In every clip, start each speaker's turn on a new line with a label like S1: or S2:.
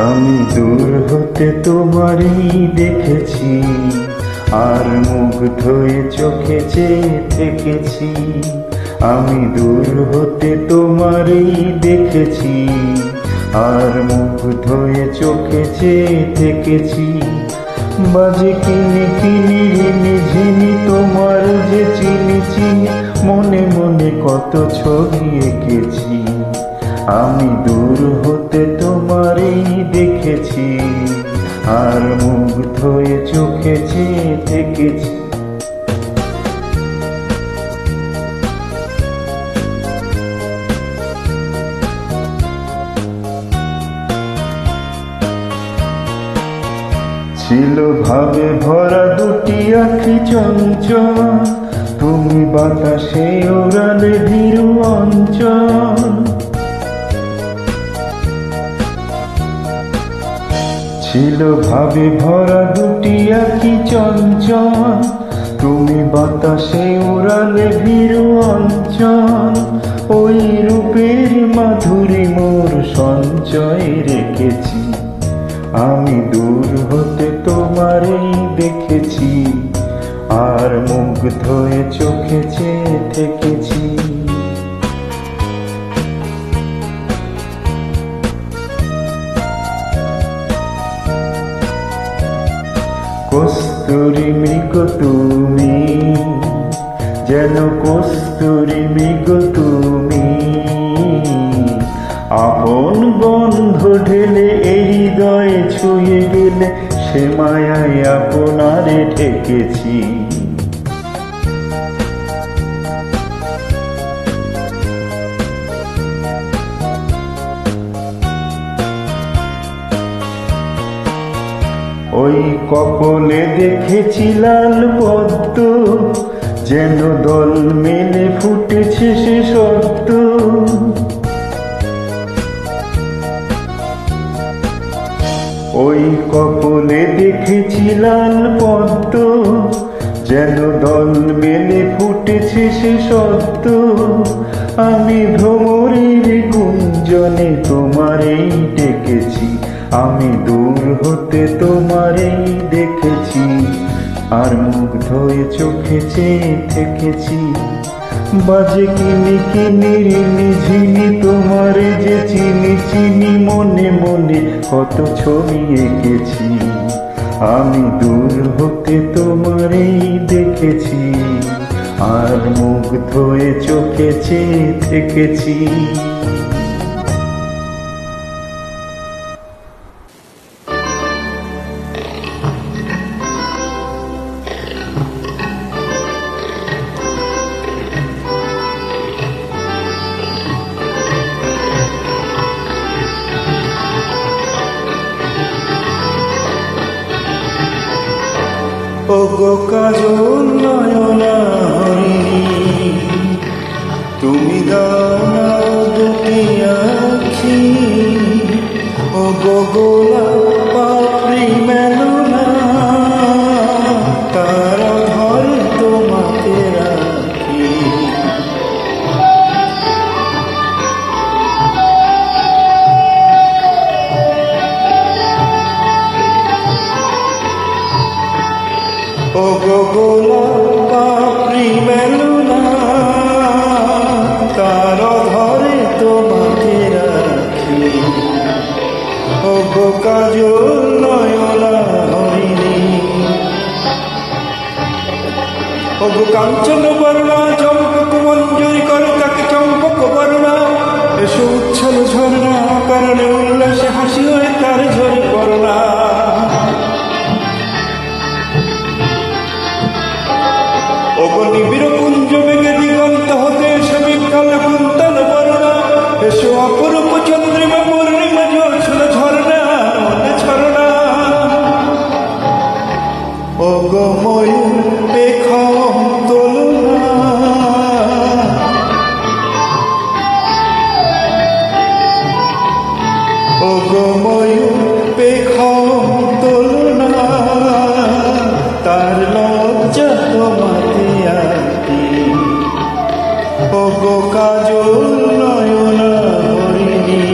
S1: আমি দূর হতে তোমারই দেখেছি, আর মুগ্ধ হয়ে চোখে চেয়ে থেকেছি। আমি দূর হতে তোমারই দেখেছি, আর মুগ্ধ হয়ে চোখে চেয়ে থেকেছি। বাজে কিনি কিনি রিনি ঝিনি তোমার যে চিনি চিনি, মনে মনে কত ছবি এঁকেছি। আমি দূর হতে তোমারই দেখেছি, আর মুগ্ধ হয়ে চোখে চেয়ে থেকেছি। ছিল ভাবে ভরা দুটি আঁখি চঞ্চল, তুমি বাতাসে ওড়ালে ভীরু অঞ্চল। ছিল ভাবে ভরা দুটি আঁখি চঞ্চল, তুমি বাতাসে উড়ালে ভীরু অঞ্চল। ওই রূপের মাধুরী মোর সঞ্চয় রেখেছি। আমি দূর হতে তোমারই দেখেছি, আর মুগ্ধ হয়ে চোখে চেয়ে থেকেছি। কস্তুরী মৃগ তুমি, যেন কস্তুরী মৃগ তুমি। আপন গন্ধ ঢেলে এই হৃদয়ে ছুঁয়ে গেলে, সে মায়ায় আপনারে ঠেকেছি। ওই কপলে দেখেছি লাল পদ্ম, যেন দল মেলে ফুটেছে সে সত্য। ওই কপলে দেখেছি লাল পদ্ম, যেন দল মেলে ফুটেছে সে সত্য। আমি ভ্রমরের গুঞ্জনে তোমারেই ডেকেছি, আমি দূর হতে তোমারেই দেখেছি, আর মুগ্ধ হয়ে চোখে চেয়ে থেকেছি। বাজে কিনি কিনি রিনি ঝিনি তোমারে যে চিনি চিনি, মনে মনে কত ছবি এঁকেছি। আমি দূর হতে তোমারেই দেখেছি, আর মুগ্ধ হয়ে চোখে চেয়ে থেকেছি। ওগো কাজল নয়না হরিণী, তুমি দাও না দুটি আঁখি। ওগো গোলাপ পাপড়ি মেলো না, তার ঘর তোমাকে রাখি। ওগো গোলাপ পাপড়ি মেলো না, তার ধরে তোমাকে রাখি। ওগো কাজল নয়না হরিণী, ওগো কাঞ্চন বর্ণা চম্পক মঞ্জুরি করে তাকে চম্পক বর্ণা। এসো উচ্ছল ঝর্ণা কারণে উল্লাসে হাসি হয়ে তার ঝরে পড়না। ওগো নিবিড় কুঞ্জ বেগে দিগন্ত হতে এসো বিকাল কুন্তল বর্ণা। এসো অপরূপ চন্দ্রিমা পূর্ণিমা জ্যোৎস্ন ঝর্ণা ঝর্ণা। ওগো ময়ূর পেখম তোলনা, ওগো ময়ূর পেখম তোলনা, তার লজ্জা তোমাতে আঁকি। ওগো কাজল নয়না হরিণী,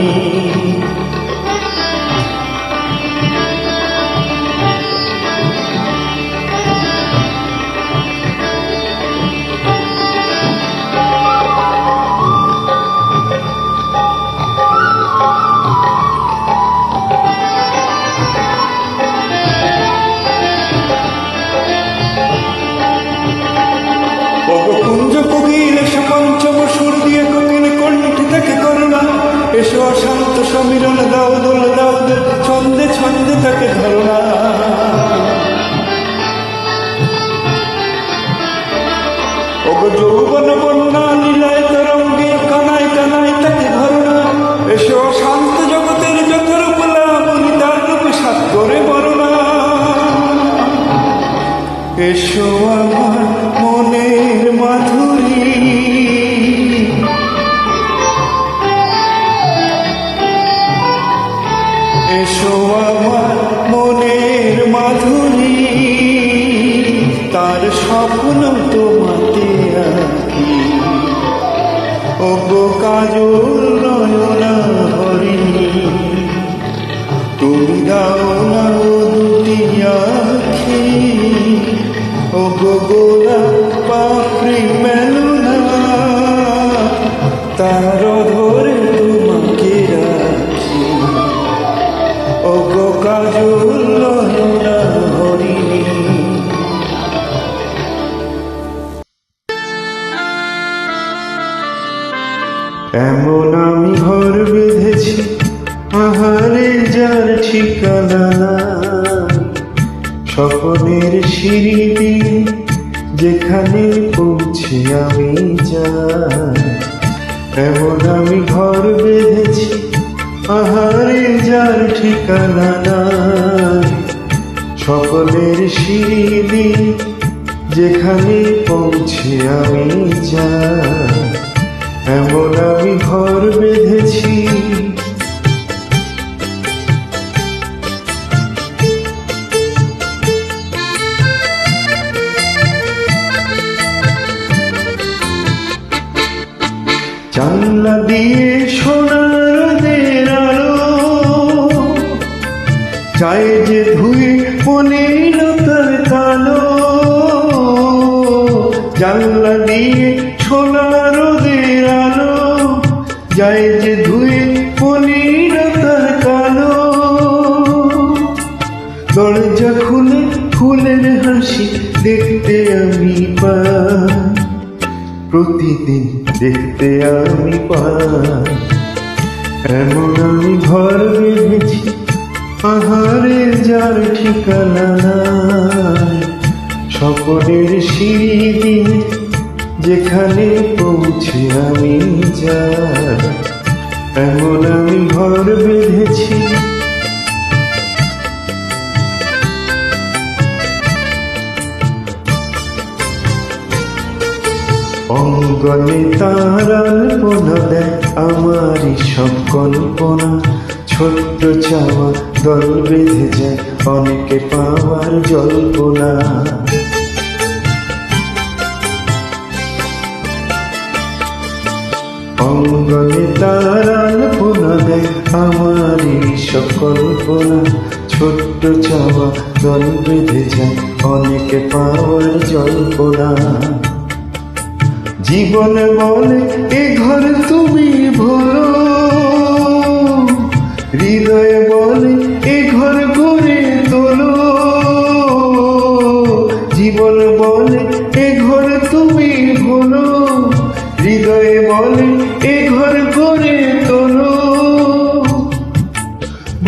S1: এসো অশান্ত সমীরণ দাও দোল দাও দোল, ছন্দে ছন্দে তাকে ধরো না। ওগো যৌবন বন্যা লীলায় তরঙ্গে কানায় কানায় তাকে ধরো না। এসো অশান্ত জগতের যত রূপ লাবণী তার রূপে সাত করে মরো না। এসো আমার মনের মাধুরী, এসো আমার মনের মাধুরী, তার স্বপ্ন তোমাতে আঁকি। ওগো কাজল নয়না হরিণী, তুমি দাও না ও দুটি আঁখি। ওগো গোলাপ পাপড়ি মেলো না, তার ধরে তোমাকে রাখি। ওগো কাজল নয়না হরিণী। এমন আমি ঘর বেঁধেছি আহারে যার ঠিকানা নাই, স্বপ্নের সিঁড়ি দিয়ে যেখানে পৌঁছে আমি যাই। এমন আমি ঘর বেঁধেছি আহারে যার ঠিকানা নাই, স্বপ্নের সিঁড়ি দিয়ে যেখানে পৌঁছে আমি যাই। এমন আমি ঘর বেঁধেছি। জানলা দিয়ে সোনার রোদের আলো চায় যে ধুয়ে মনের তার কালো। জানলা দিয়ে সোনার রোদের আলো যায় যে ধুয়ে মনের তার কালো। দরজা খুলে ফুলের হাসি দেখতে আমি পাই, প্রতিদিন দেখতে আমি পাই। এমন আমি ঘর বেঁধেছি আহারে যার ঠিকানা নাই, স্বপ্নের সিঁড়ি দিয়ে যেখানে পৌঁছে আমি যাই। এমন আমি ঘর বেঁধেছি। অঙ্গনে তার আলপনা দেয় আমারই সব কল্পনা, ছোট্ট চাওয়া দল বেঁধে যায় অনেকে পাওয়ার জল্পনা। অঙ্গনে তার আলপনা দেয় আমারই সব কল্পনা, ছোট্ট চাওয়া দল বেঁধে যায় অনেকে পাওয়ার জল্পনা। জীবন বলে এ ঘর তুমি ভোলো, হৃদয় বলে এ ঘর গড়ে তোলো। জীবন বলে এ ঘর তুমি ভোলো, হৃদয় বলে এ ঘর গড়ে তোলো।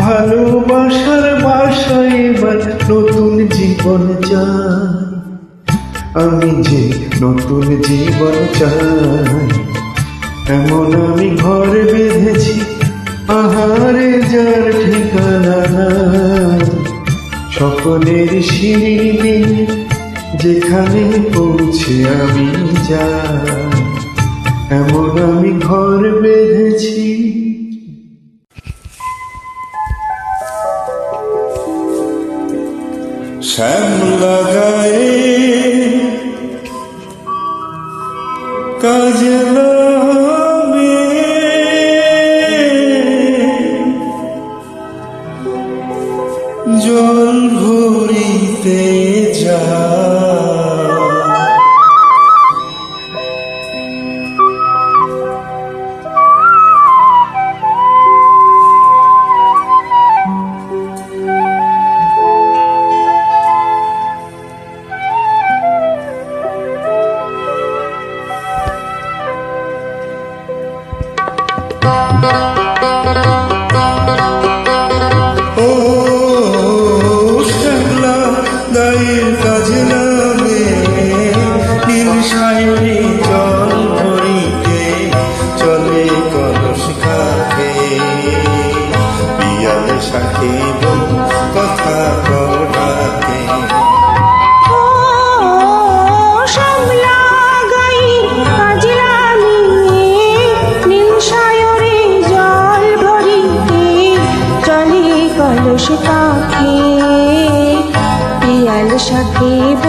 S1: ভালোবাসার বাসায় এবার নতুন জীবন চাই, আমি যে নতুন জীবন চাই। এমন আমি ঘর বেঁধেছি আহারে যার ঠিকানা নাই, স্বপ্নের সিঁড়ি দিয়ে যেখানে পৌঁছে আমি যাই। এমন আমি ঘর বেঁধেছি। শ্যামলা গায়ে কাজে নামে জল ভরিতে যায়। সাকিব কথা কড়াকে
S2: পিয়াল সাকিব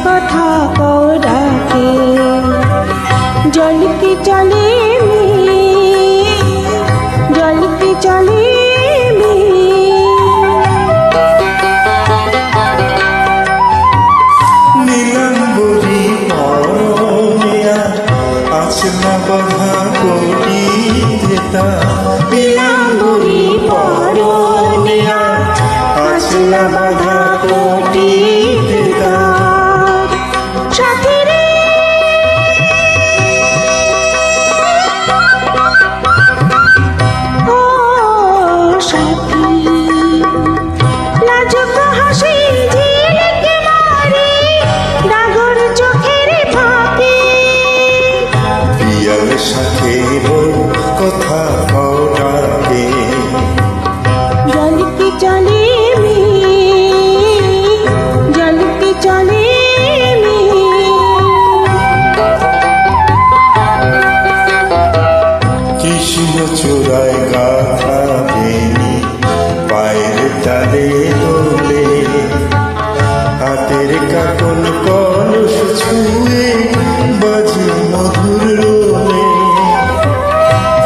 S2: কথা কড়াকে জলকে চলে জলকে চলে
S1: নীলাম্বরী পরমিয়া আসনা বাধা কোটি দেতা নীলাম্বরী পরমিয়া আসনা বাধা কোটি দেতা
S2: সাথী রে ও সাথী লাজুক হাসি ঝিলকে মারে ডাগর চোখের ফাঁকে
S1: পিয়াল সাকিব কথা কড়াকে
S2: জলকে চলে জলকে চলে
S1: কৃষ্ণ চূড়ায় গাথা বেনি পায়ের তালে দোলে হাতের কাকন কলস ছুঁয়ে বাজে মধুর রোলে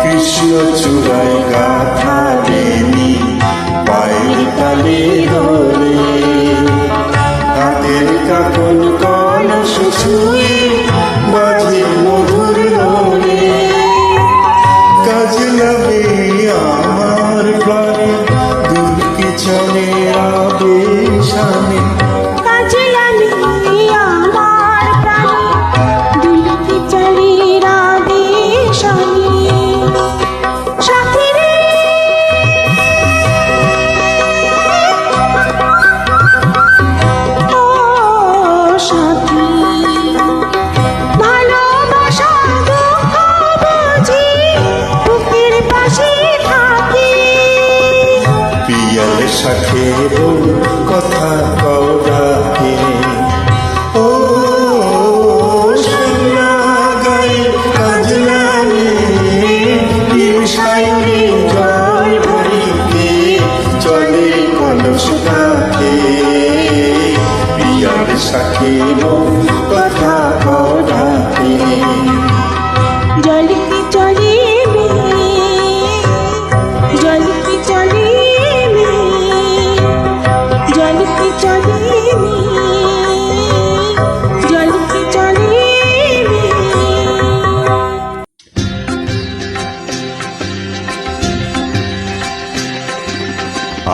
S1: কৃষ্ণ চূড়ায় গাথা বেনি পায়ের তালে দোলে হাতের কাকন কলস ছুঁয়ে বাজে মধুর রোলে কাজ লাগে আমার প্রাণে দুলকে চলে আবেশানে
S2: কাজে লাগে আমার প্রাণে দুলকে চলে রাধে শানে সাথী রে ও সাথী ভালোবাসা দুঃখ বুঝি বুকের পাশে থাকে
S1: পিয়াল সাকিব কথা কড়াকে ও সোনা গায়ে কাজ লাগে সায়রে জল ভরিতে চলে কলস কাকে পিয়াল সাকিব কথা কড়াকে
S2: জলকে চলে জলকে চলে জলকে চলে জলকে চলে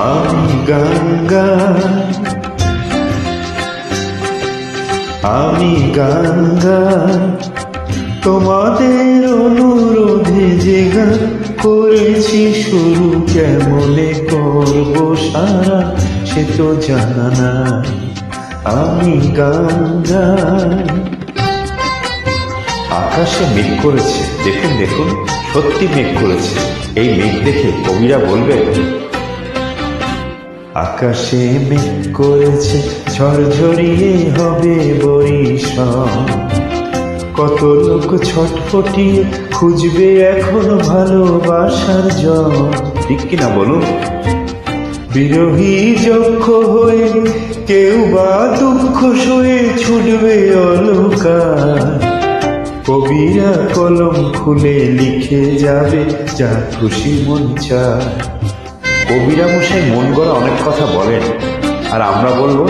S1: আমি গঙ্গা আমি গঙ্গা তোমাদের অনুরোধে যে গান করেছি শুরু কেমনে করব সারা সে তো জানা না আমি গঙ্গা আকাশে মেঘ করেছে দেখুন দেখুন সত্যি মেঘ করেছে এই মেঘ দেখে কবিরা বলবে আকাশে মেঘ করেছে ঝরঝরিয়ে হবে বরিশাল কত লোক ছটফটিয়ে খুঁজবে এখন ভালোবাসার জল ঠিক কিনা বলুন বিরহী যক্ষ হয়ে কেউ বা দুঃখ সয়ে ছুটবে অলকার কবিরা কলম খুলে লিখে যাবে যা খুশি মন চায় কবিরা মশাই মন গড়া অনেক কথা বলেন আর আমরা বলবো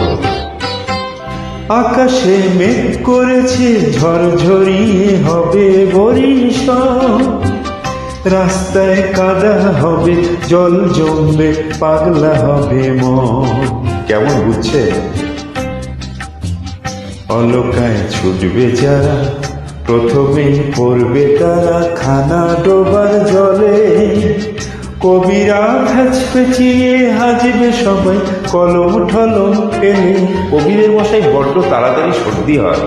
S1: আকাশে মেঘ করেছে ঝরঝরিয়ে হবে বরিশাল রাস্তায় কাদা হবে জল জমবে পাগলা হবে মন কেমন বুঝছে অলকায় ছুটবে যারা প্রথমেই পড়বে তারা খানা ডোবার জলে কবিরা ভ্যাচ পেঁচিয়ে হাজবে সবাই কলম ঠলম পেলে কবিরের মশাই বড্ড তাড়াতাড়ি সর্দি হয়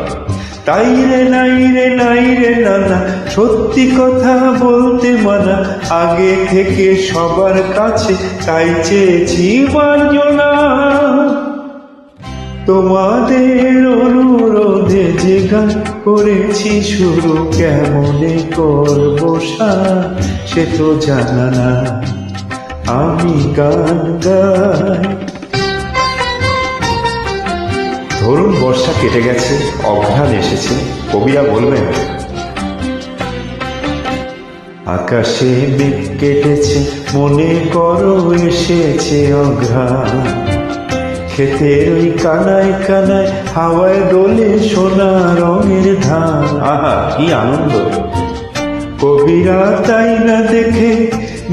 S1: তাই রে নাই রে নাই রে নানা, সত্যি কথা বলতে মানা, আগে থেকে সবার কাছে তাই চেয়েছি মার্জনা। তোমাদের অনুরোধে যে গান করেছি শুরু, কেমনে করবো সে তো জানা না, আমি গান গাই। ধরুন বর্ষা কেটে গেছে, অঘ্রাণ এসেছে, কবিরা বলবেন আকাশে মেঘ কেটেছে, মনে করো এসেছে অঘ্রাণ। ক্ষেতের ওই কানায় কানায় হাওয়ায় দোলে সোনা রঙের ধান। আহা কি আনন্দ! কবিরা তাই না দেখে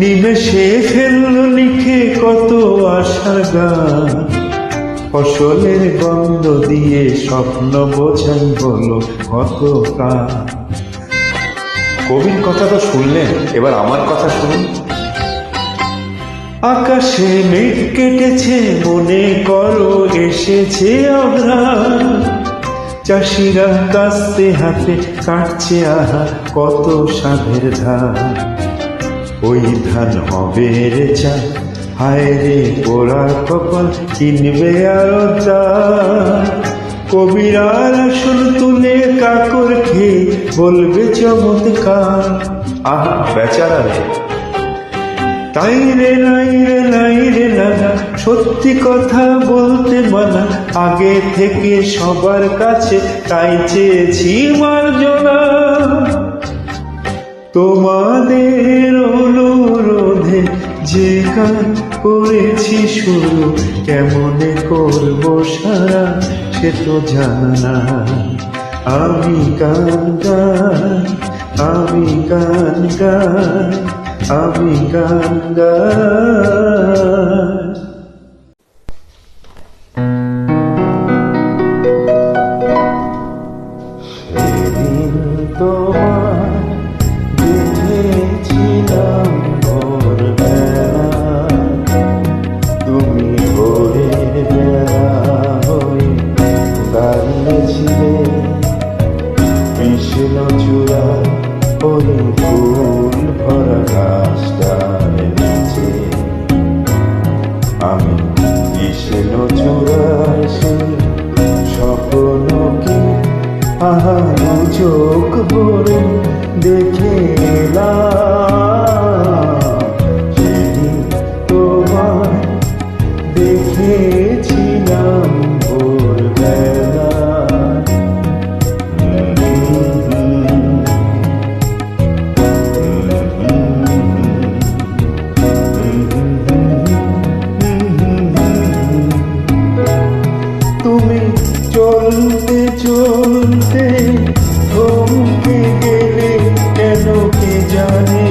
S1: নিমেষে ফেললো লিখে কত আশার গান। ফসলের গন্ধ দিয়ে স্বপ্ন বোঝাই হলো কত কান। কবির কথা তো শুনলেন, এবার আমার কথা শুনুন। আকাশে মেঘ কেটেছে, মনে করো এসেছে অঘ্রাণ। চাষিরা কাস্তে হাতে কাটছে আহা কত সাধের ধান। ওই ধান হবে রে চা, হায় রে পোড়া কপাল, কিনবে আরো দান। কবিরার আসল তুলে কাকর খেয়ে বলবে চমৎকার। আহা বেচারা রে! তাই রে নাই রে নাই রে নানা, সত্যি কথা বলতে মানা, আগে থেকে সবার কাছে তাই চেয়েছি মার্জনা। তোমাদের অনুরোধে যে গান করেছি শুরু, কেমনে করবো সারা সে তো জানা না, আমি গান গাই, আমি গান গাই, আমি গান গাই। সেদিন তোমায় দেখেছিলাম ভোরবেলা, তুমি ভোরের বেলা হয়ে দাঁড়িয়েছিলে কৃষ্ণ চূড়া ওই ফুল ভরা গাছটার নিচে। আমি কৃষ্ণ চূড়ায় সে স্বপ্নকে আহা চোখ ভরে দেখে এলাম। সেদিন তোমায় দেখেছিলাম ভোরবেলা। তুমি চলতে চলতে থমকে গেলে কেন কে জানে,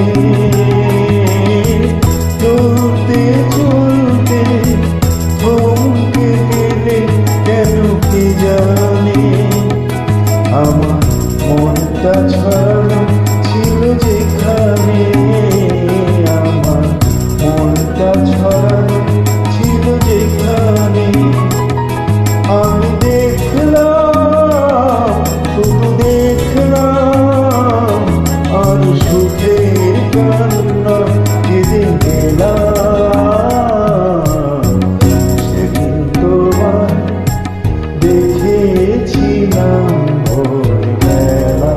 S1: চলতে চলতে থমকে গেলে কেন কে জানে। আমার মনটা ছড়ানো ছিল যেখানে, আমার মনটা ছড়ানো ছিল যেখানে। আমি দেখলাম, শুধু দেখলাম, আর সুখের কান্না কেঁদে গেলাম। সেদিন তোমায় দেখেছিলাম ভোরবেলা।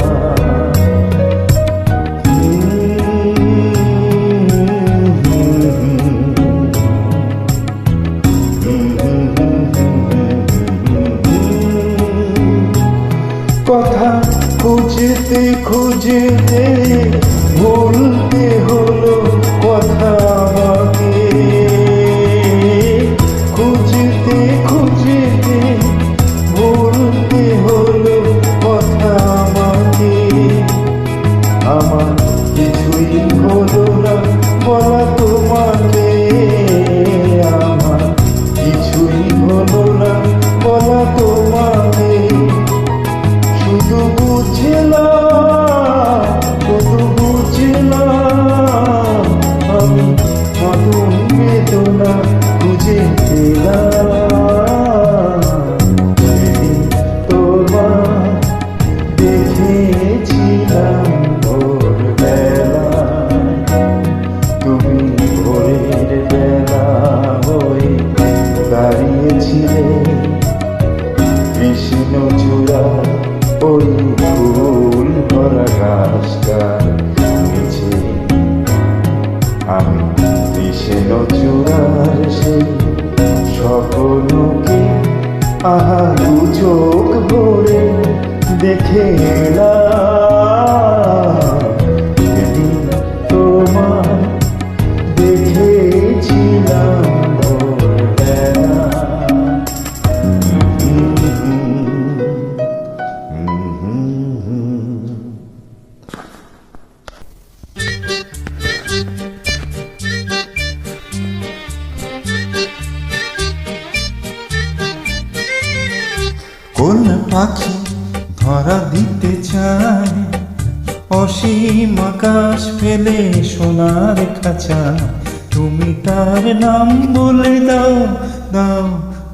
S1: কথা খুঁজতে খুঁজতে ভুলতে হলো কথা আমাকে, খুঁজতে খুঁজতে ভুলতে হলো কথা আমাকে। আমার কিছুই হলো না বলা তোমাকে, আমার কিছুই হলো না বলা তোমাকে। শুধু বুঝলাম, শুধু বুঝলাম আমি ছোড়ার সেই স্বপ্নকে আহা দু চোখ ভরে দেখে এলাম। সেদিন তোমায় দেখেছিলাম ভোরবেলা। কোন পাখি ধরা দিতে চায় অসীম আকাশ ফেলে সোনার খাঁচা? তুমি তার নাম বলে দাও, দাও,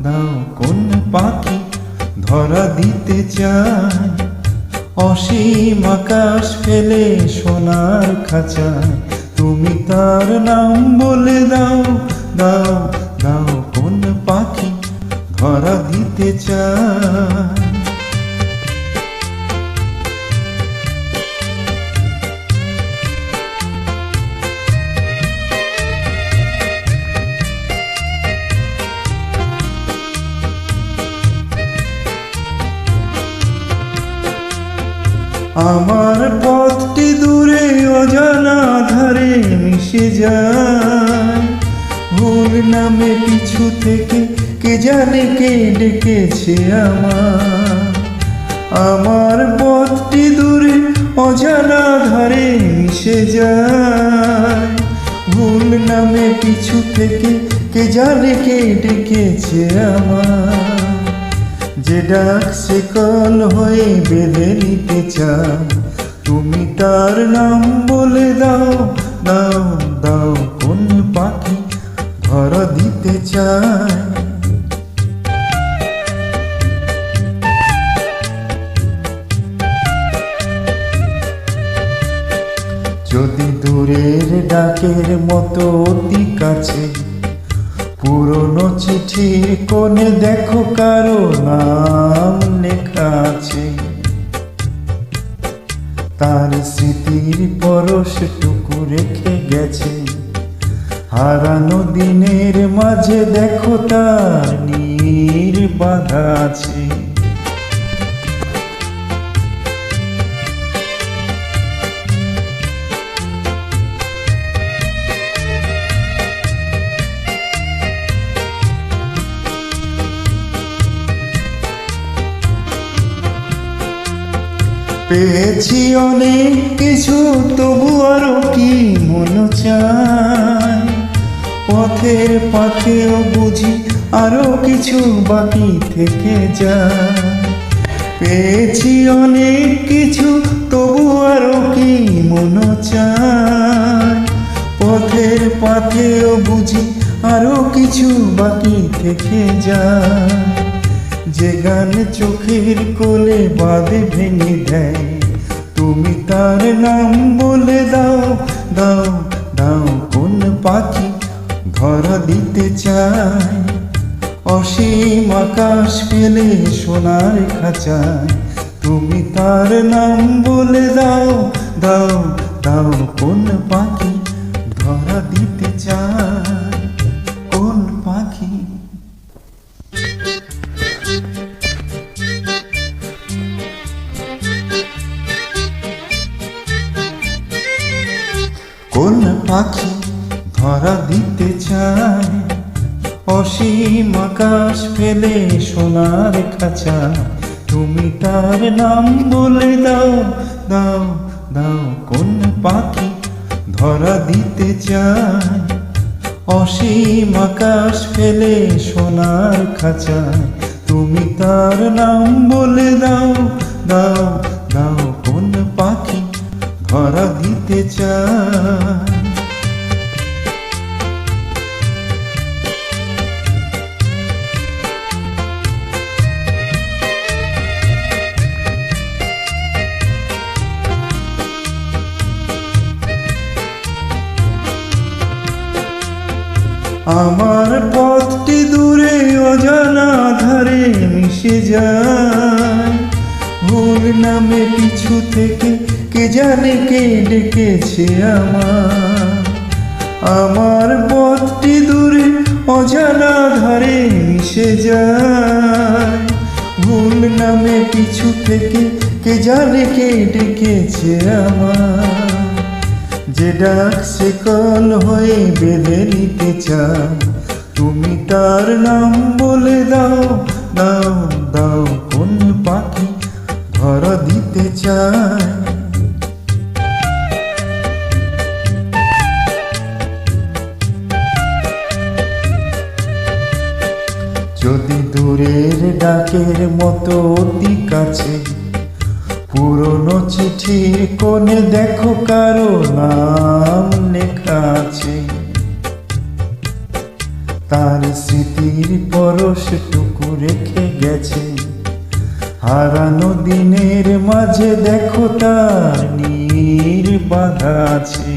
S1: দাও। কোন পাখি ধরা দিতে চায় অসীম আকাশ ফেলে সোনার খাঁচা? তুমি তার নাম বলে দাও, দাও, দাও। কোন পাখি ধরা দিতে চায়? আমার পথটি দূরে অজানা ধারে মিশে যায়, ভুল নামে পিছু থেকে কে জানে কে ডেকেছে আমার পথটি দূরে অজানা ধারে মিশে যায়, ভুল নামে পিছু থেকে কে জানে কে ডেকেছে যে ডাক সে কল হয়ে বেঁধে নিতে চায়। তুমি তার নাম বলে দাও, দাও, দাও। কোন পাখি ধরা দিতে চায়? যদি দূরের ডাকের মতো অতি কাছে পুরনো চিঠির কোণে দেখো কারো নাম লেখা আছে, তার স্মৃতির পরশটুকু রেখে গেছে হারানো দিনের মাঝে, দেখো তার নীর বাঁধা আছে। পেয়েছি অনেক কিছু তবু আরো কি মন চায়, পথের পাথেও বুঝি আরো কিছু বাকি থেকে যায়। পেয়েছি অনেক কিছু তবু আরো কি মন চায়, পথের পাথেও বুঝি আরো কিছু বাকি থেকে যায়। যে গান চোখের কোলে বাঁধে ভেঙে দেয়, তুমি তার নাম বলে দাও, দাও, দাও। কোন পাখি ধরা দিতে চায় অসীম আকাশ ফেলে সোনার খাঁচায়? তুমি তার নাম বলে দাও, দাও, দাও। কোন পাখি ধরা দিতে চায়? কোন পাখি? কোন পাখি ধরা দিতে চায় অসীম আকাশ ফেলে সোনার খাঁচা? তুমি তার নাম বলে দাও, দাও, দাও। কোন পাখি ধরা দিতে চায় অসীম আকাশ ফেলে সোনার খাঁচা? তুমি তার নাম বলে দাও, দাও, দাও। কোন পাখি ধরা দিতে চায়? আমার পথটি দূরে অজানা ধারে মিশে যায়, ভুল নামে পিছু থেকে কে জানে কে ডেকেছে আমার পথটি দূরে অজানা ধারে মিশে যায়, ভুল নামে পিছু থেকে কে জানে কে ডেকেছে আমার, যে ডাক সে কল হয়ে বেঁধে নিতে চায়, তুমি তার নাম বলে দাও, দাও দাও কোন পাখি ধরা দিতে চায়। যদি দূরের ডাকের মতো অতি কাছে পুরনো চিঠির কোণে দেখো কারো নাম লেখা আছে, তার স্মৃতির পরশটুকু রেখে গেছে, হারানো দিনের মাঝে দেখো তার নীর বাঁধা আছে।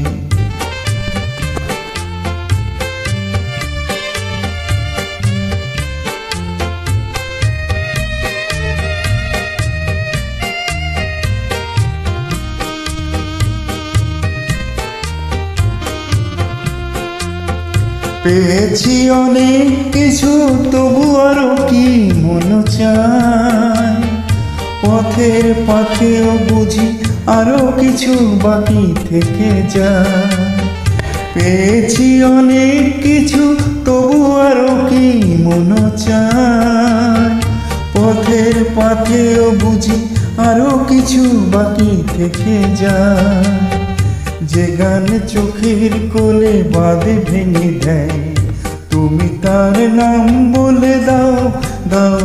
S1: পেয়েছি অনেক কিছু তবু আরো কি মন চায়, পথের পাথেও বুঝি আরো কিছু বাকি থেকে যায়। পেয়েছি অনেক কিছু তবু আরো কি মন চায়, পথের পাথেও বুঝি আরো কিছু বাকি থেকে যায়। যে গান চোখের কোলে বাঁধে ভেঙে দেয়, তুমি তার নাম বলে দাও, দাও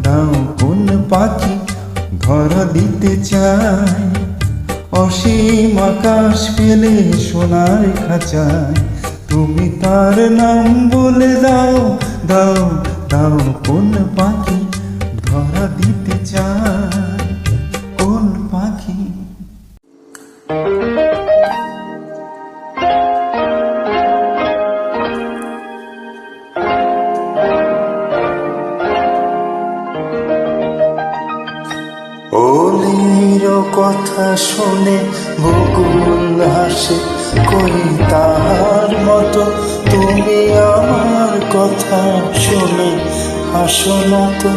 S1: দাও কোন পাখি ধরা দিতে চায়। অসীম আকাশ পেলে সোনার খাঁচায়, তুমি তার নাম বলে দাও, দাও দাও কোন পাখি ধরা দিতে চায়, কোন পাখি। ওলির কথা শুনে বকুল হাসে, কই তাহার মতো তুমি আমার কথা শুনে হাসো না তো।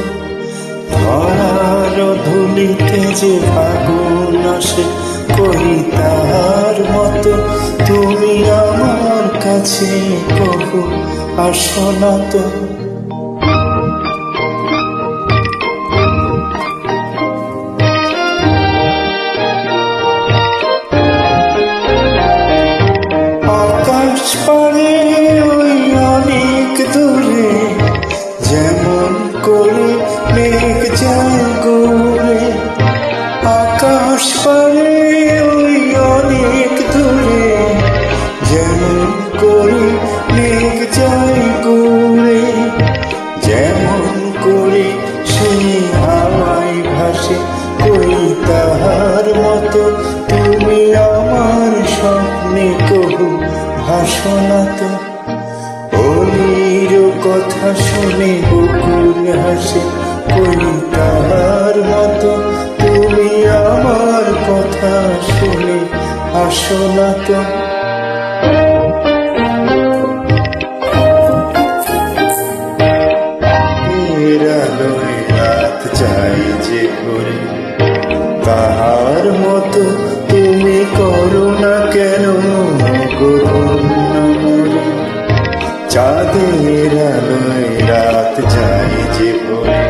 S1: ধরার ধুলিতে যে ফাগুন আসে, কই তাহার মতো তুমি আমার কাছে কবু আসো না তো। পারে ওই অনেক দূরে, যেমন করে মেঘ যায় গৌরে। আকাশ পারে ওই অনেক দূরে, যেমন করে মেঘ যায় গৌরে। যেমন করে সেই হাওয়ায় ভাসে, কই তাহার মতো তুমি আমার স্বপ্নে কবু হাসো না তো। ওলির কথা শুনে বকুল হাসে, কই তাহার মতো তুমি আমার কথা শুনে হাসো না তো। আলোয় রাত যায় যে ঘরে, তাহার মতো তুমি করো না কেন গো ধন্য মোরে। চাঁদের আলোয় রাত যায় যে ভরে,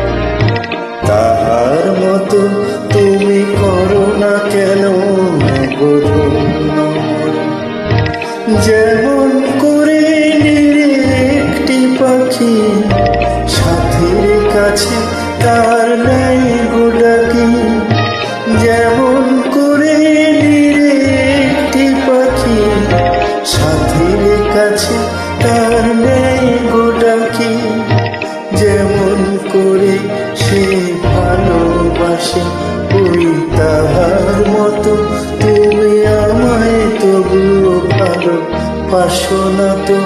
S1: তাহার মতো তুমি করো না কেন গো ধন্য মোরে। যেমন করে নিরে একটি পাখি, সাথীর কাছে তার নাই গো ডাকি। যেমন করে নিরে একটি পাখি, সাথীর কাছে তার নেই গো ডাকি। যেমন করে সে ভালোবাসে, ওই তাহার মতো তুমি আমায় তবুও ভালোবাসো না তো।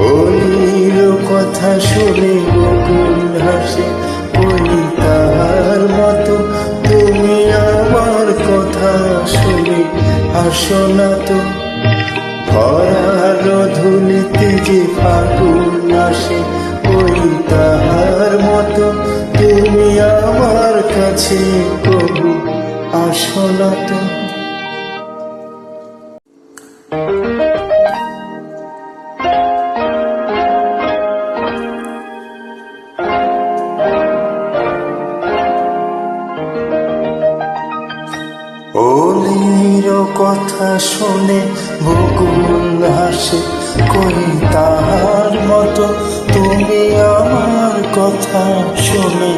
S1: ওলির কথা শুনে বকুল হাসে, ওই তাহার মতো তুমি আমার কথা শুনে হাসো না তো। ভরার
S3: হাসে ওই তাহার মতো তুমি আমার কাছে কবু আসো না তো। অলির কথা শুনে বকুল হাসে কই তাহার মতো তুমি আমার কথা শুনে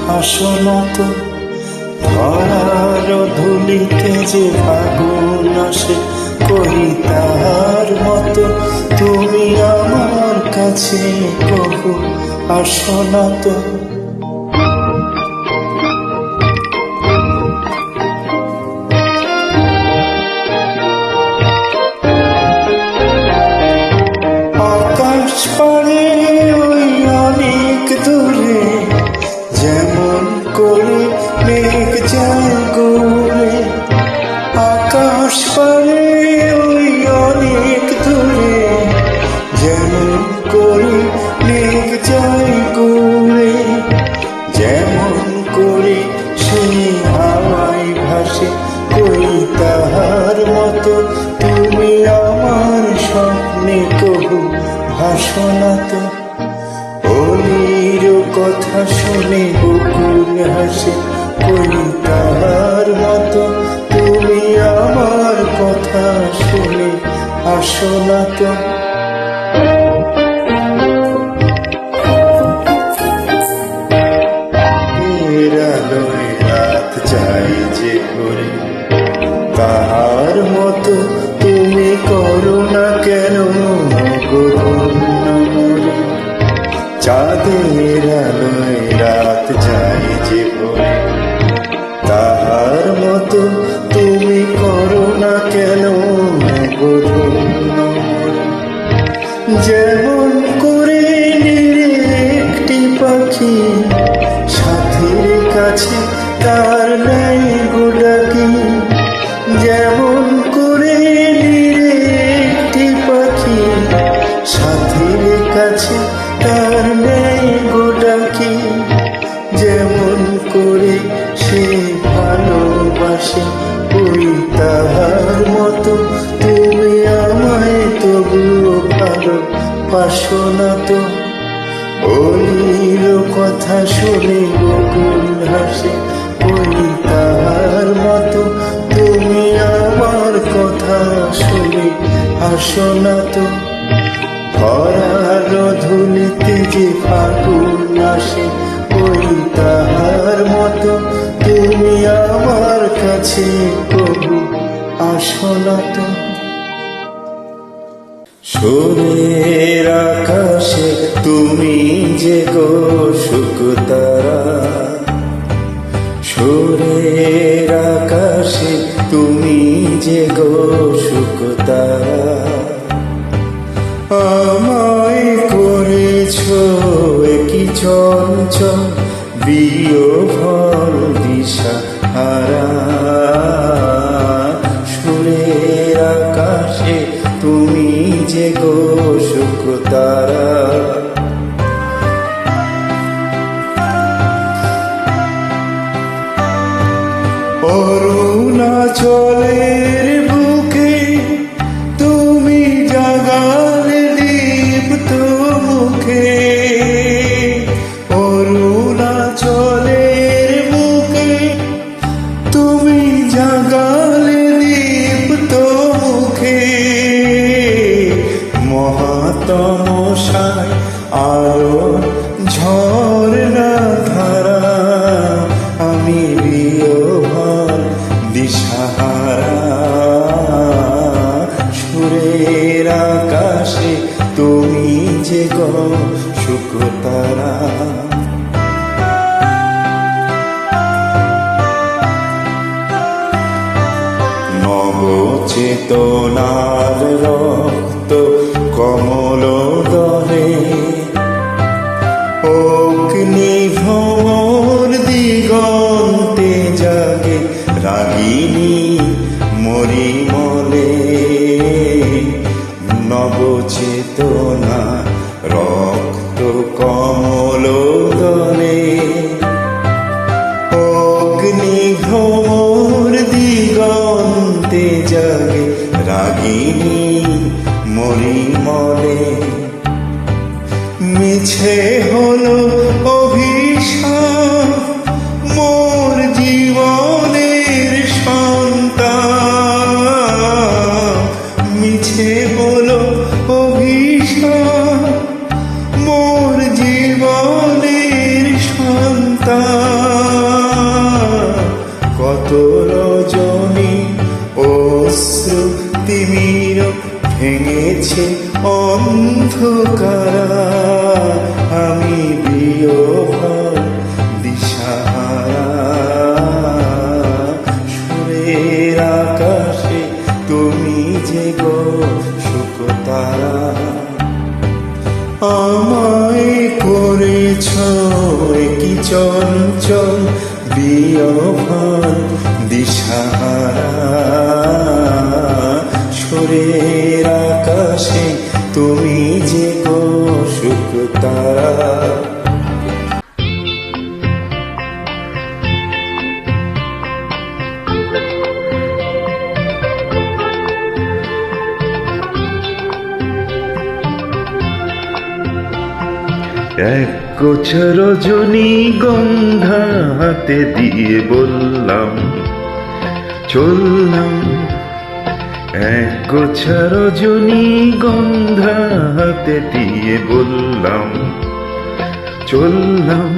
S3: হাসো না তো। ধরার ধুলিতে যে ফাগুন আসে কই তাহার মতো তুমি আমার কাছে কবু আসো না তো। পারে ওই অনেক দূরে যেমন করে মেঘ যায় গৌরে, আকাশ পারে ওই অনেক দূরে যেমন করে মেঘ যায় গৌরে, যেমন করে সেই হাওয়ায় ভাসে কই তাহার মতো তুমি আমার স্বপ্নে কবু হাসো না তো। অলির কথা শুনে বকুল হাসে কই তাহার মতো তুমি আমার কথা শুনে হাসো না তো। আলোয় রাত যায় যে ঘুরে তাহার মতো তুমি করো না কেন চাঁদের আলোয় রাত যায় যে ভোরে তাহার মতো তুমি করো না কেন যেমন করে নিরে একটি পাখি সাথীর কাছে তার নাই গোডাকি, যেমন করে নিরে একটি পাখি সাথীর কাছে তার নেই গোডাকি, যেমন করে সে ভালোবাসে ওই তাহার মতো তুমি আমায় তবুও ভালোবাসো না তো। অলির কথা শুনে বকুল হাসে ওই তাহার মতো তুমি আমার কথা শুনে হাসো না তো। ধরার ধুলিতে যে ফাগুন আসে ওই তাহার মতো তুমি আমার কাছে কবু আসো না তো। সুরের আকাশে তুমি যে গো শুকতারা, সুরের আকাশে তুমি যে গো শুকতারা, আমায় করেছ কি চঞ্চল বিয়োভল দিশা হারা। সুরের আকাশে তুমি যে গো শুকতারা, অরুণাচলের বুকে তুমি জাগালে দীপ্ত মুখে, অরুণাচলের বুকে তুমি জাগালে দীপ্ত মুখে, মহাতমশায় আলো ঝর্ণা ধারা আমি বিয়োভল দিশাহারা। সুরের আকাশে তুমি যে গো শুকতারা, নব চেতনার রক্ত কমল দলে, অগ্নিভ্রমর দিগন্তে জাগে রাগিনী মরিমলে, নব চেতনা রক্ত মিছে হলো অভিশাপ মোর জীবনের সন্তান, মিছে হলো অভিশাপ মোর জীবনের সন্তান। কত রজনী অশ্রু তিমির ভেঙেছে অন্ধকারা, আমি বিয়োভার দিশাহারা। সুরের আকাশে তুমি যে গো শুকতারা, আমায় করেছ কি চঞ্চল বিয়োভার দিশাহারা। সুরের আকাশে তুমি যে গো শুকতারা।
S1: এক গোছা রজনী গন্ধা হাতে দিয়ে বললাম চললাম, এক গোছা রজনী গন্ধা হাতে দিয়ে বললাম চললাম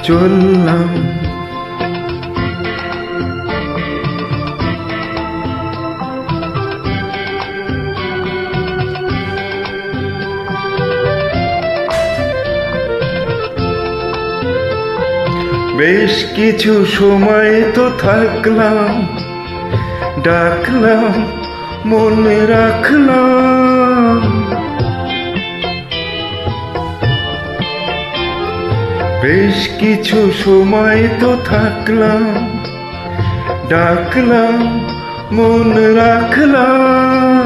S1: চললাম। বেশ কিছু সময় তো থাকলাম, ডাকলাম মনে রাখলাম। বেশ কিছু সময় তো থাকলাম, ডাকলাম মনে রাখলাম।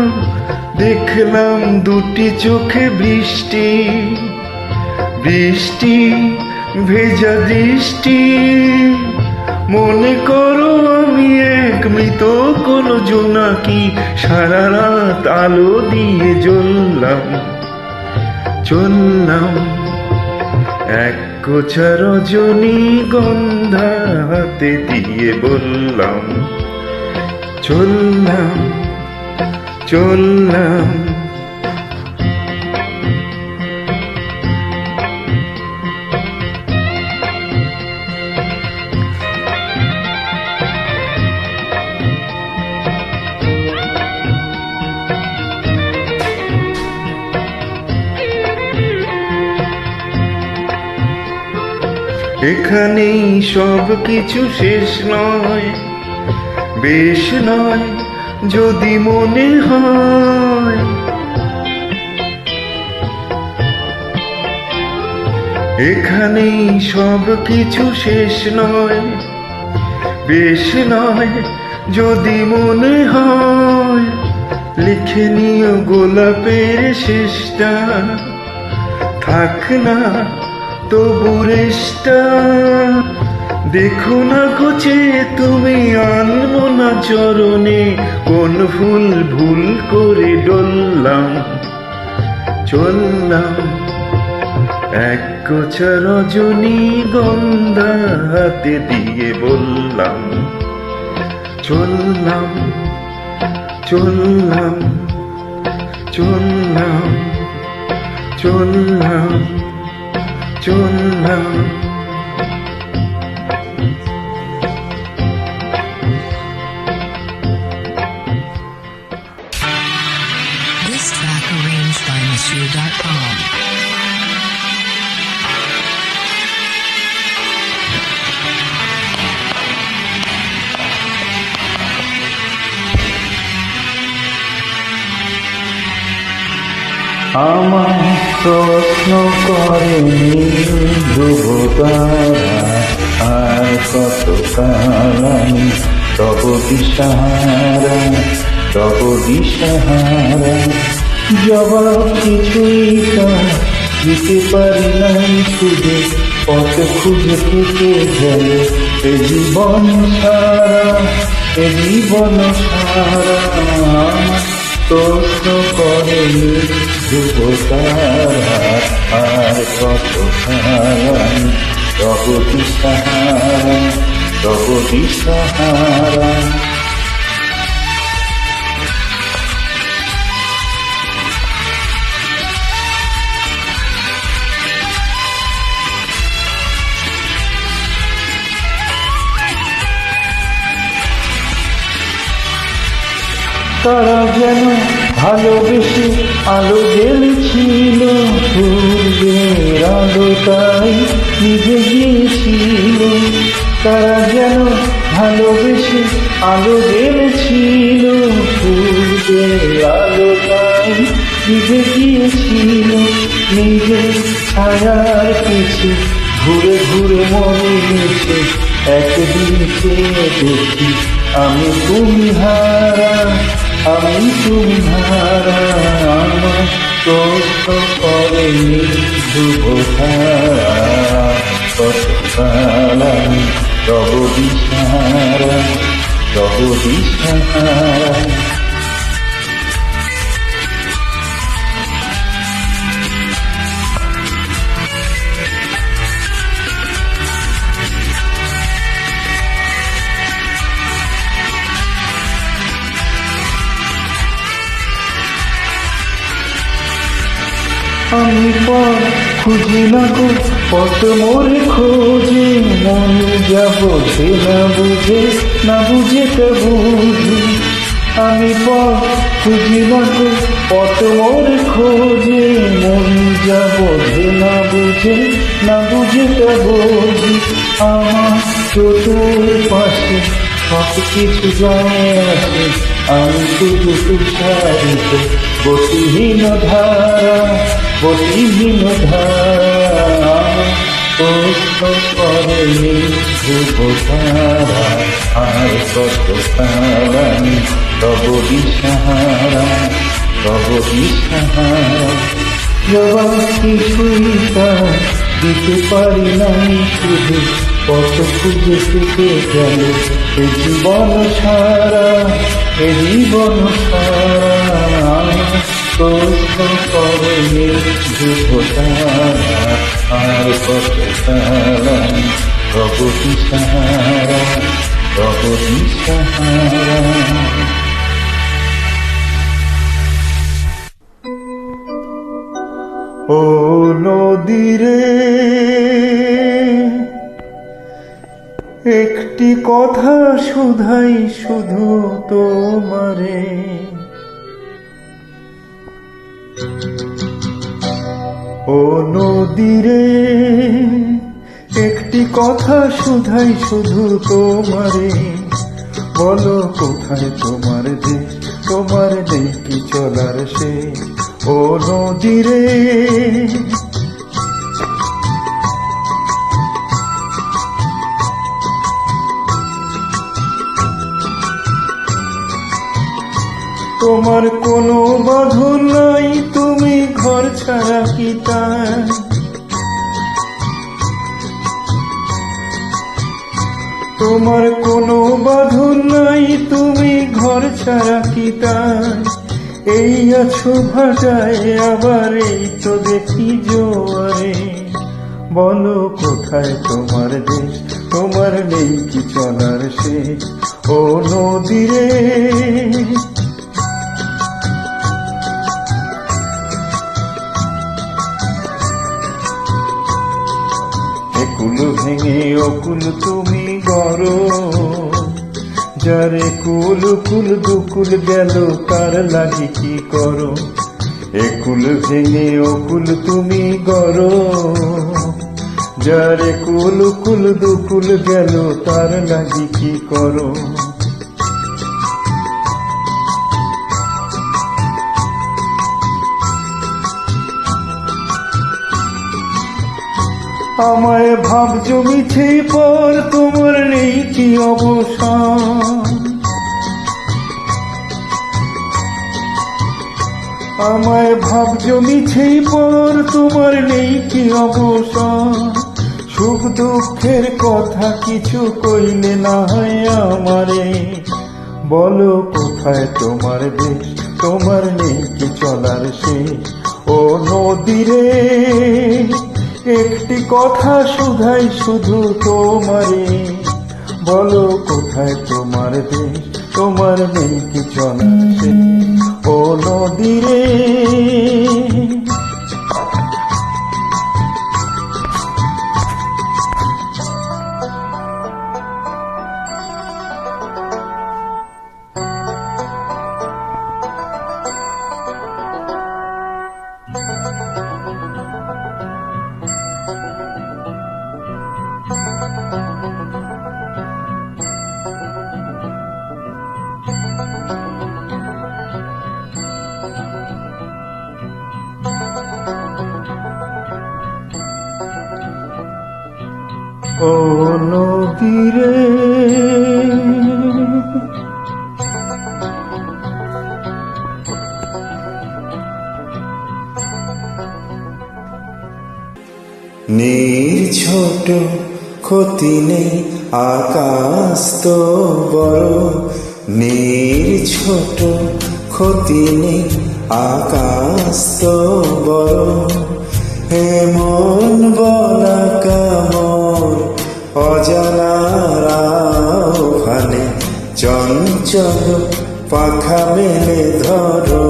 S1: দেখলাম দুটি চোখে বৃষ্টি, বৃষ্টি ভেজা দৃষ্টি। মনে করো আমি এক মৃত কোন জোনাকি, সারা রাত আলো দিয়ে জ্বললাম চললাম। এক গোছা রজনী গন্ধা হাতে দিয়ে বললাম চললাম চললাম। এখানেই সব কিছু শেষ নয়, বেশ নয় যদি মনে হয়। এখানেই সব কিছু শেষ নয়, বেশ নয় যদি মনে হয়। লিখে নিও গোলাপের শেষটা, থাক না তবু রেশটা। দেখো না ঘুচে তুমি আনবো না চরণে, কোন ফুল ভুল করে ডললাম চললাম। এক গোছা রজনী গন্ধা হাতে দিয়ে বললাম চললাম চললাম চললাম চললাম চললাম।
S4: This track arranged by Monsieur.com.
S3: আমায় প্রশ্ন করেনি ধ্রুবতারা, আর কত কাল আমি তব দিশাহারা তব দিশাহারা। জবাব কিছুই তার দিতে পারি নাই, শুধু পথ খুঁজে থেকে গেল এ জীবন সারা, এ জীবন সারা। প্রশ্ন করে ধ্রুবতারা আর কত কাল তব দিশাহারা তব দিশাহারা। তারা যেন ভালোবেসে আলো জ্বেলেছিল, সূর্যের আলো তাই নিভে গিয়েছিল। তারা যেন ভালোবেসে আলো জ্বেলেছিল, সূর্যের আলো তাই নিভে গিয়েছিল। নিজের ছায়ার পিছে ঘুরে ঘুরে মনে গেছে, একদিন চেয়ে দেখি আমি তুমি হারা, আমি তুমি হারা। আমার প্রশ্ন করে ধ্রুবতারা কত কাল আমি তব দিশাহারা তব দিশাহারা। আমি পর খুঁজি না গো পথ মোরে খোঁজে, মন যা বোঝে না বুঝে না বুঝে তা বুঝি। আমি পর খুঁজি না গো পথ মোরে খোঁজে, মন যা বোঝে না বুঝে না বুঝে তা বুঝি। আমার চতুর্পাশে সব কিছু জমে আছে, আমি শুধু তুষারিত গতিহীন ধারা গতিহীন ধারা। প্রশ্ন করে ধ্রুবতারা আর কত কাল আমি তব দিশাহারা তব দিশাহারা। জবাব কিছুই তার দিতে পারি নাই, শুধু কত খুঁজে থেকে গেল এ জীবন সারা এ জীবন সারা। প্রশ্ন করে ধ্রুবতারা আর কত কাল আমি তব দিশাহারা তব দিশাহারা। ও নদীরে একটি কথা শুধাই শুধু তোমারে, ও নদীরে একটি কথা শুধাই শুধু তোমারে। বলো কোথায় তোমার দেশ, তোমার দেশ কি চলার সে। ও নদীরে তোমার কোনো বাঁধন নাই, তুমি ঘর ছাড়া কি তাই। তোমার কোনো বাঁধন নাই, তুমি ঘর ছাড়া কি তাই। এই আছো ভাটায় আবার এই তো দেখি জোয়ারে। বলো কোথায় তোমার দেশ, তোমার নেই কি চলার শেষ। ও নদীরে একুল ভেঙে অকুল তুমি গড়ো, যারে কুল কুল দুকুল গেল তার লাগি কি করো। একুল ভেঙে অকুল তুমি গড়ো, যারে কুল কুল দুকুল গেল তার লাগি কি করো। আমায় ভাব জমিছে পর তোমার নেই কি অবসান। আমায় ভাব জমিছে পর তোমার নেই কি অবসান। সুখ দুঃখের কথা কিছু কইলে না হয় আমারে। বলো কোথায় তোমার দেশ, তোমার নেই কি চলার শেষ। ও নদীরে একটি কথা শুধাই শুধু তোমারে, বলো কোথায় তোমার দেশ, তোমার নেই কি চলার শেষ। ও নদীরে ও নদীরে
S1: ছোট ক্ষতি নেই আকাশ তো বড়, ছোট ক্ষতি নেই আকাশ তো বড়। মন বলা কামর অজানারা ওখানে, চঞ্চল পাখা মেলে ধরো।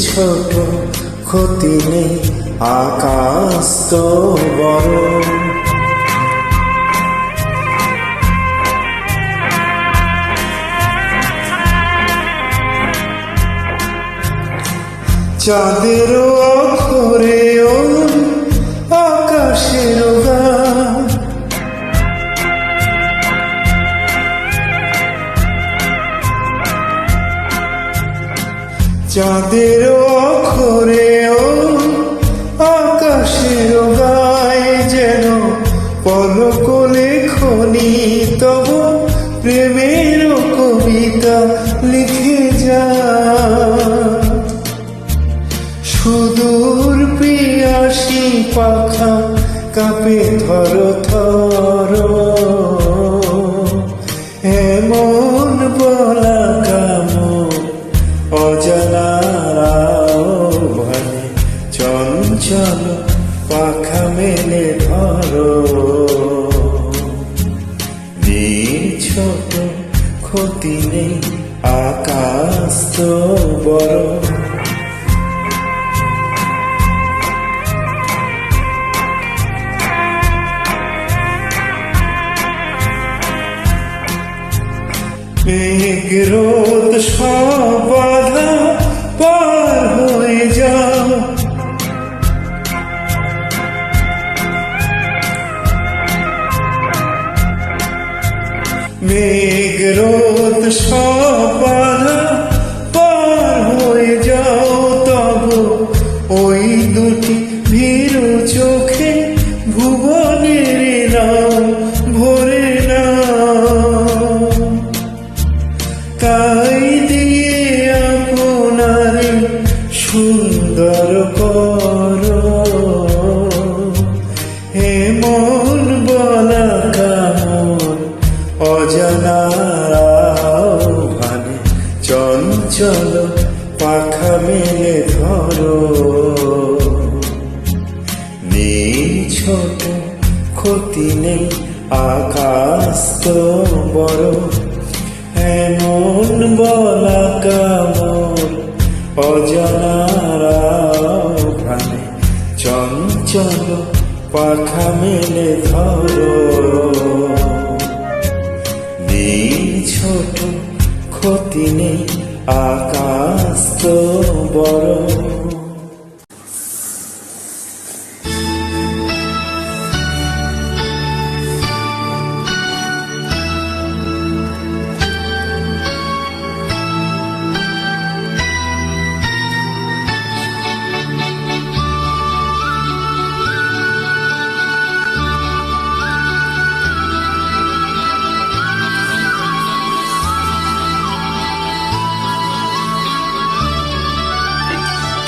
S1: ছোট ক্ষতি নেই আকাশ তো বড়। চাঁদের অক্ষরে আকাশের গান, চাঁদের অক্ষরে আকাশের গায়, যেন পলক লেখনি তব প্রেমের কবিতা লিখে যা। সুদূর পিয়াসী পাখা কাঁপে থর থর, এমন বলা কামর অজানারা ভানে, চঞ্চল পাখা মেলে ধরো। ছোট ক্ষতি নেই আকাশ তো বড়। রোদ সব বাধা পার হয়ে যাও, রোদ সব বাধা পার হয়ে যাও। তব ওই দুটি ভীরু চোখে ভুবনের নাও ভরে না, তাই দিয়ে আপনারে সুন্দর করো। মন বলা কামর অজানারা ভানে, চঞ্চল পাখা মেলে ধরো। ছোট ক্ষতি নেই আকাশ তো বড়, এমন বলা কামর অজানারা ভানে, চঞ্চল পাখা মেলে ধরো। ছোট ক্ষতি নেই আকাশ তো বড়।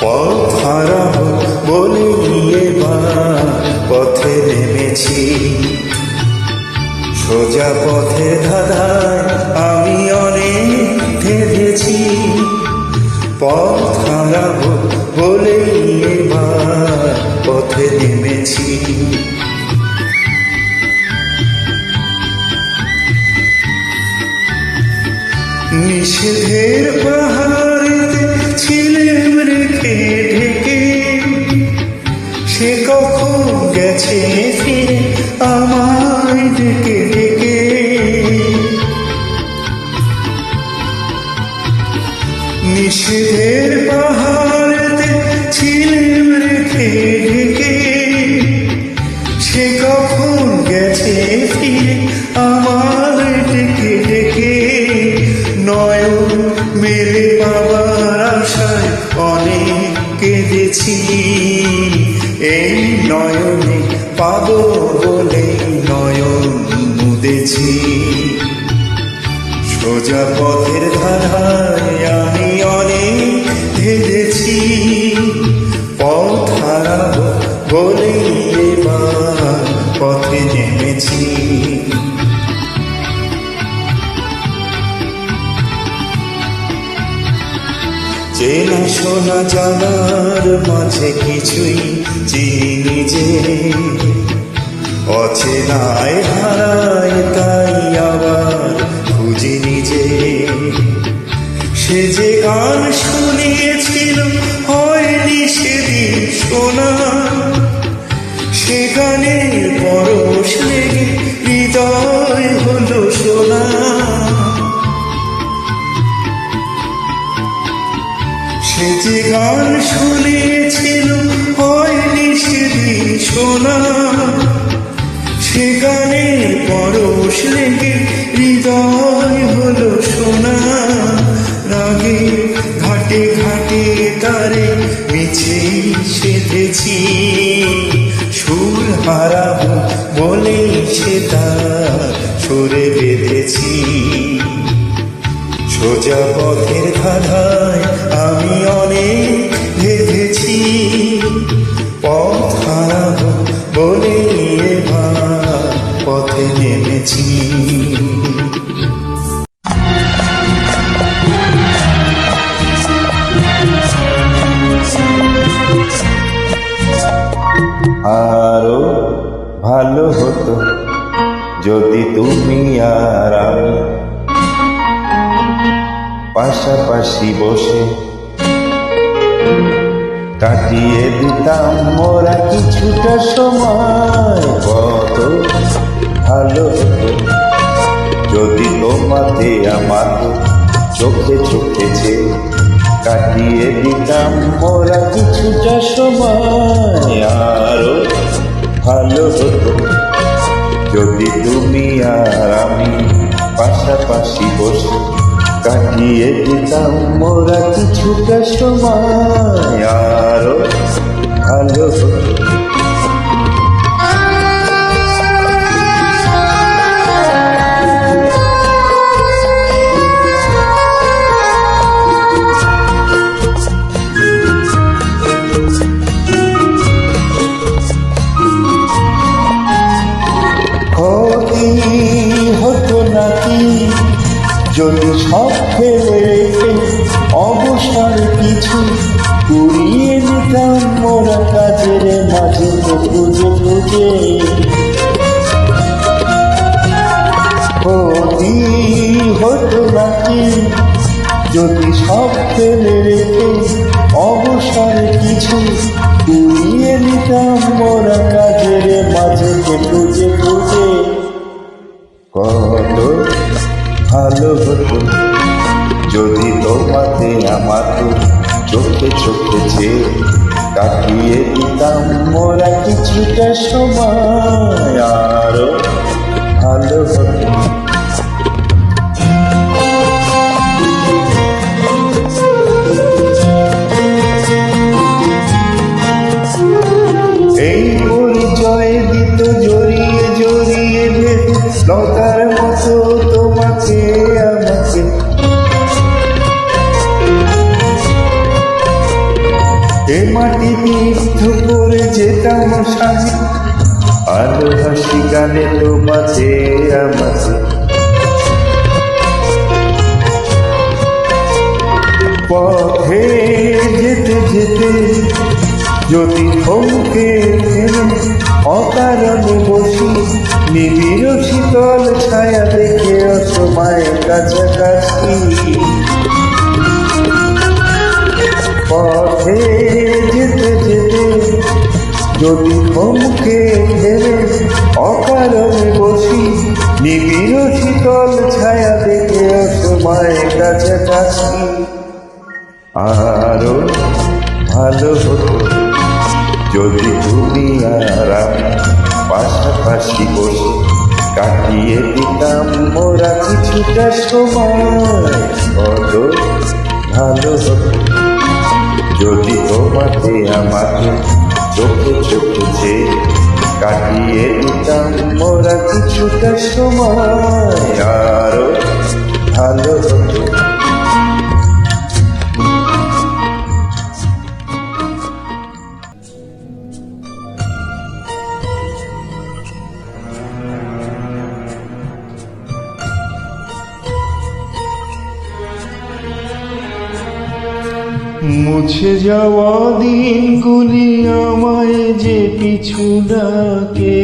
S1: পথ হারাবো বলে এবার পথে নেমেছি, সোজা পথে ধাঁধায় আমি অনেক কেঁদেছি, পথ হারাবো বলেই এবার পথে নেমেছি। নিষেধের পাহাড়েতে ছিলেম রেখে ঢেকে, সে কখন গেছে ফিরে আমায় ডেকে ডেকে। নিষেধের পাহাড়েতে ছিলেম রেখে ঢেকে, সে কখন গেছে ফিরে আমায় ডেকে ডেকে। নয়ন মেরে পাবার আশায় অনেক কেঁদেছি, এই নয়নে পাবো বলে নয়ন মুদেছি। সোজা পথের ধারায় আমি অনেক ধেঁধেছি, পথ হারাবো বলে এবার পথে নেমেছি। চেনা শোনা জানার মাঝে কিছুই চিনি যে, অচেনায় হারায় তাই আবার খুঁজি নিজে। সে যে গান শুনিয়েছিল হয়নি সেদিন শোনা, সে গানের পরশ লেগে হৃদয় হলো শোনা। সে যে গান শুনিয়েছিল হয়নি সেদিন শোনা, সে গানের পরশ লেগে হৃদয় হলো শোনা। রাগে ঘাটে ঘাটে তারে মিছেই সেধেছি, সুর হারাবো বলেই সে তার সুরে বেঁধেছি। সোজা পথের ধারায় আমি অনেক ভেবেছি, পথ হারাবো বলে এবার পথে নেমেছি। আরো ভালো হতো যদি তুমি আর আমি পাশাপাশি বসে কাটিয়ে দিতাম মোরা কিছুটা সময়। কত ভালো হতো যদি তোমাতে আমাকে চোখে চোখেছে কাটিয়ে দিতাম মোরা কিছুটা সময়। আরো ভালো হতো যদি তুমি আর আমি পাশাপাশি বসে কাটিয়ে দিতাম মোরা কিছুটা সময়। আরো ভালো হতো। হতো নাকি যদি সব ফেলে রেখে অবসর কিছু কুড়িয়ে নিতাম মোরা কাজের মাঝে খুঁজে খুঁজে। হতো নাকি যদি সব ফেলে রেখে অবসর কিছু কুড়িয়ে নিতাম মোরা কাজের মাঝে খুঁজে খুঁজে। কত ভালো হতো যদি তোমাতে আমাকে চোখে চোখেছে কাটিয়ে দিতাম মোরা কিছুটা সময়। আরো ভালো হতো। এই পরিচয় দিত জড়িয়ে জড়িয়ে ভেবে লতার মতো তোমাকে আমাকে। এ মাটি বিদ্ধ করে যেতাম সাজি আলো হাসি গানে তোমাকে আমাকে।
S3: পথে যেতে যেতে যদি থমকে থেমে অকারণে বসি নিবিড় শীতল ছায়া দেখে অসময়ের কাছাকাছি পথে যেতে যেতে যদি থমকে থেমে অকারণে বসি নিবিড় শীতল ছায়া দেখে অসময়ের কাছাকাছি আরো ভালো হতো যদি তুমি আর আমি পাশাপাশি বসে কাটিয়ে দিতাম মোরা কিছুটা সময় কত ভালো হতো যদি তোমাকে আমাকে চোখে চোখে যে কাটিয়ে দিতাম মোরা কিছুটা সময় আরো ভালো হতো মুছে যাওয়া দিনগুলি আমায় যে পিছু ডাকে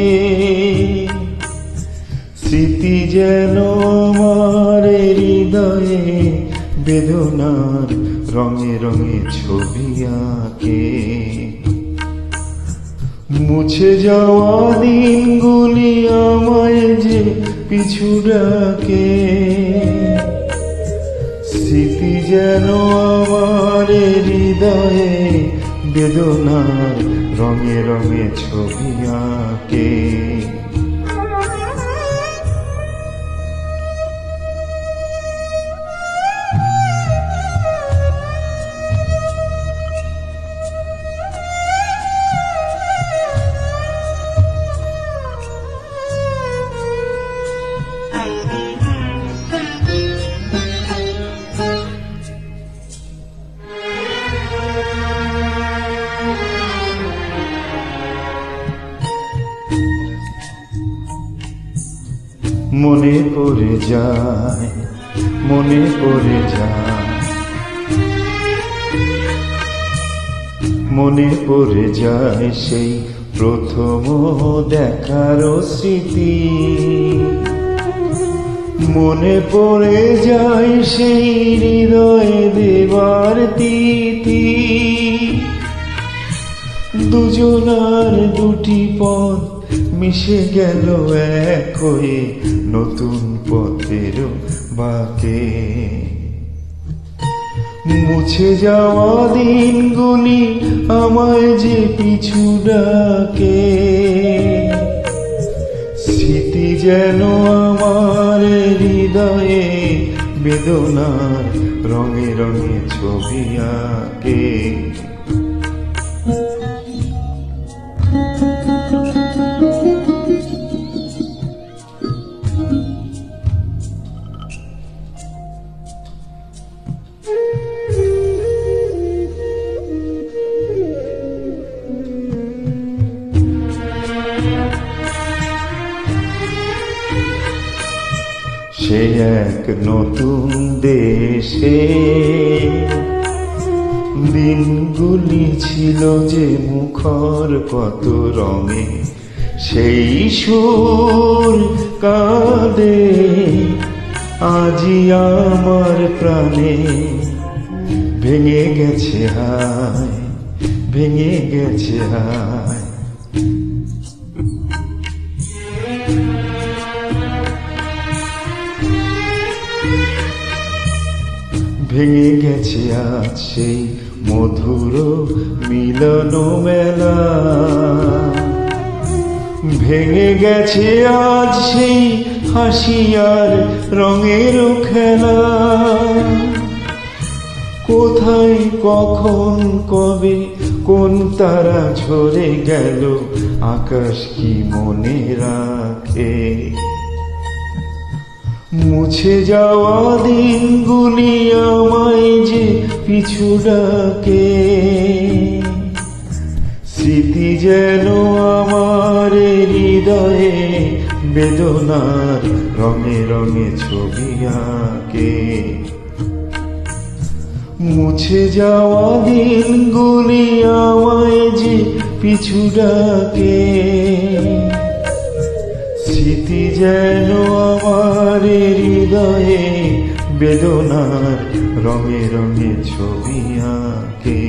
S3: স্মৃতি যেন আমার হৃদয়ে বেদনার রঙে রঙে ছবি আঁকে মুছে যাওয়া দিনগুলি আমায় যে পিছু ডাকে স্মৃতি যেন আমার হৃদয়ে বেদনার রঙে রঙে ছবি আঁকে মনে পড়ে যায় মনে পড়ে যায় মনে পড়ে যায় সেই প্রথম দেখার স্মৃতি মনে পড়ে যায় সেই হৃদয়ে দেবার তিথি দুজনার দুটি পথ মিশে গেল এক হয়ে নতুন পথের বাঁকে মুছে যাওয়া দিনগুলি আমায় যে পিছু ডাকে স্মৃতি যেন আমার হৃদয়ে বেদনার রঙে রঙে ছবি আঁকে সে এক নতুন দেশে দিনগুলি ছিল যে মুখর কত রঙে সেই সুর কাঁদে আজি আমার প্রাণে ভেঙে গেছে হায় ভেঙে গেছে হায় ভেঙে গেছে আজ সেই মধুর মিলন মেলা ভেঙে গেছে আজ সেই হাসি আর রঙের খেলা কোথায় কখন কবে কোন তারা ঝরে গেল আকাশ কি মনে রাখে মুছে যাওয়া দিনগুলি আমায় যে পিছু ডাকে স্মৃতি যেন আমার হৃদয়ে বেদনার রঙে রঙে ছবি আঁকে মুছে যাওয়া দিনগুলি আমায় যে পিছু ডাকে, স্মৃতি যেন আমার হৃদয়ে বেদনার রঙে রঙে ছবি আঁকে।